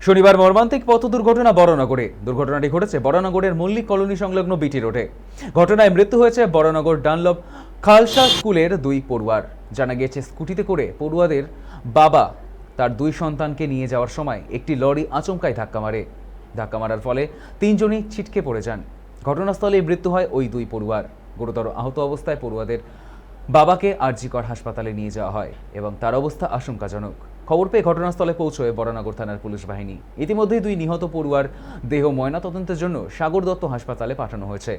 শনিবার মর্মান্তিক পথ দুর্ঘটনা বড়নগরে। দুর্ঘটনাটি ঘটেছে বড়নগরের মল্লিক কলোনি সংলগ্ন বিটি রোডে। ঘটনায় মৃত্যু হয়েছে বড়নগর ডানলপ খালসা স্কুলের দুই পড়ুয়ার। জানা গিয়েছে, স্কুটিতে করে পড়ুয়াদের বাবা তার দুই সন্তানকে নিয়ে যাওয়ার সময় একটি লরি আচমকায় ধাক্কা মারার ফলে তিনজনই ছিটকে পড়ে যান। ঘটনাস্থলেই মৃত্যু হয় ওই দুই পড়ুয়ার। গুরুতর আহত অবস্থায় পড়ুয়াদের বাবাকে আরজিকর হাসপাতালে নিয়ে যাওয়া হয় এবং তার অবস্থা আশঙ্কাজনক। খবর পেয়ে ঘটনাস্থলে পৌঁছয় বড়নগর থানার পুলিশ বাহিনী। ইতিমধ্যেই দুই নিহত পড়ুয়ার দেহ ময়নাতদন্তের জন্য সাগর দত্ত হাসপাতালে পাঠানো হয়েছে।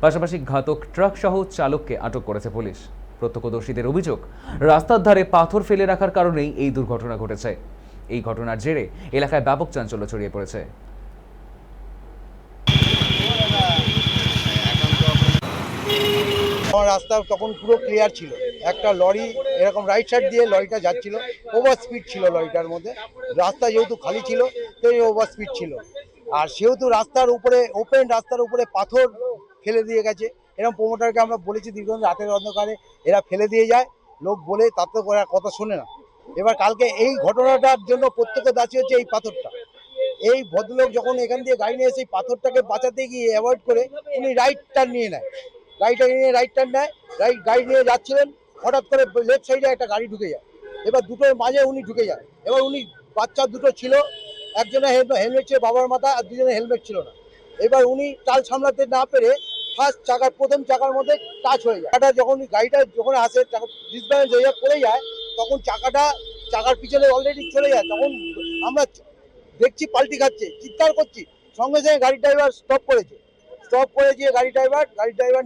পাশাপাশি ঘাতক ট্রাক সহ চালককে আটক করেছে পুলিশ। প্রত্যক্ষদর্শীদের অভিযোগ, রাস্তার ধারে পাথর ফেলে রাখার কারণেই এই দুর্ঘটনা ঘটেছে। এই ঘটনার জেরে এলাকায় ব্যাপক চাঞ্চল্য ছড়িয়ে পড়েছে। রাস্তা তখন পুরো ক্লিয়ার ছিল। একটা লরি এরকম রাইট সাইড দিয়ে লরিটা যাচ্ছিল, ওভার স্পিড ছিল লরিটার মধ্যে। রাস্তা যেহেতু খালি ছিল তাই ওভার স্পিড ছিল, আর সেহেতু রাস্তার উপরে ওপেন রাস্তার উপরে পাথর ফেলে দিয়ে গেছে। এরকম প্রমোটারকে আমরা বলেছি দীর্ঘদিন, রাতের অন্ধকারে এরা ফেলে দিয়ে যায়, লোক বলে তাতে ওরা কথা শোনে না। এবার কালকে এই ঘটনাটার জন্য প্রত্যক্ষদর্শী হচ্ছে এই পাথরটা। এই ভদ্রলোক যখন এখান দিয়ে গাড়ি নিয়ে এসে পাথরটাকে বাঁচাতে গিয়ে অ্যাভয়েড করে উনি রাইট টার্ন নিয়ে নেয়। রাইট টার্ন নেয়, গাড়ি নিয়ে যাচ্ছিলেন, হঠাৎ করে লেফট সাইডে একটা গাড়ি ঢুকে যায়। এবার দুটোর মাঝে উনি ঢুকে যায়। এবার উনি বাচ্চা দুটো ছিল, একজনের হেলমেট ছিল বাবার মাথা, আর দুজনের হেলমেট ছিল না। এবার উনি চাল সামলাতে না পেরে ফার্স্ট চাকার প্রথম চাকার মধ্যে টাচ হয়ে যায়। যখন গাড়িটা যখন আসে ডিসব্যালেন্স হয়ে পড়ে যায়, তখন চাকার পিছনে অলরেডি চলে যায়। তখন আমরা দেখছি পাল্টি খাচ্ছে, চিৎকার করছি, সঙ্গে সঙ্গে গাড়ি ড্রাইভার স্টপ করেছে। গাড়ি ড্রাইভার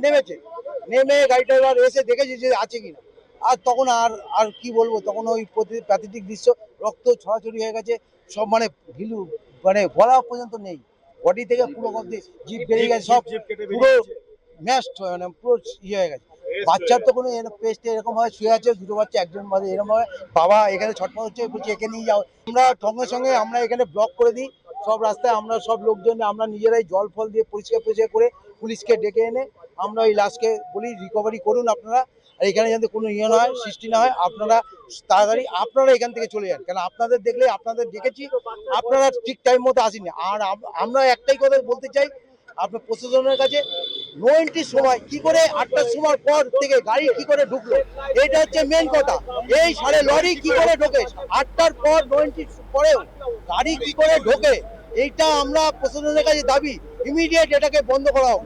নেমে গাড়ি ড্রাইভার এসে দেখেছে যে আছে কিনা। আর তখন আর কি বলবো, তখন ওই প্রাকৃতিক দৃশ্য, রক্ত ছড়াছড়ি হয়ে গেছে সব, মানে ভিলু, মানে বলা পর্যন্ত নেই। বডি থেকে পুরো জিভ বেরিয়ে গেছে, সব পুরো ম্যাশড, মানে পুরো ইয়ে হয়ে গেছে। বাচ্চার তো কোনো পেস্টে এরকম হয়, শুয়ে আছে দুটো বাচ্চা, একজন বাজে এরকম হয়। বাবা এখানে ছটফট হচ্ছে, বলছি একে নিয়ে যাও। আমরা সঙ্গে সঙ্গে আমরা এখানে ব্লক করে দিই সব রাস্তায়। আমরা সব লোকজন আমরা নিজেরাই জল ফল দিয়ে পরিষ্কার করে পুলিশকে ডেকে এনে আমরা ওই লাশকে বলি রিকভারি করুন আপনারা, আর এখানে যাতে কোনো ইয়ে না হয়, সৃষ্টি না হয়। আপনারা তাড়াতাড়ি আপনারা এখান থেকে চলে যান, কেন আপনাদের দেখলে আপনাদের দেখেছি, আপনারা ঠিক টাইম মতো আসেননি। আর আমরা একটাই কথা বলতে চাই আপনার প্রশাসনের কাছে, 90 সময় কি করে 8টার সময় পর থেকে গাড়ি কি করে ঢুকলো, এটা হচ্ছে মেন কথা। এই সাড়ে লরি কি করে ঢোকে 8টার পর, 90 পরেও গাড়ি কি করে ঢোকে, এইটা আমরা প্রশাসনের কাছে দাবি, ইমিডিয়েট এটাকে বন্ধ করা হোক।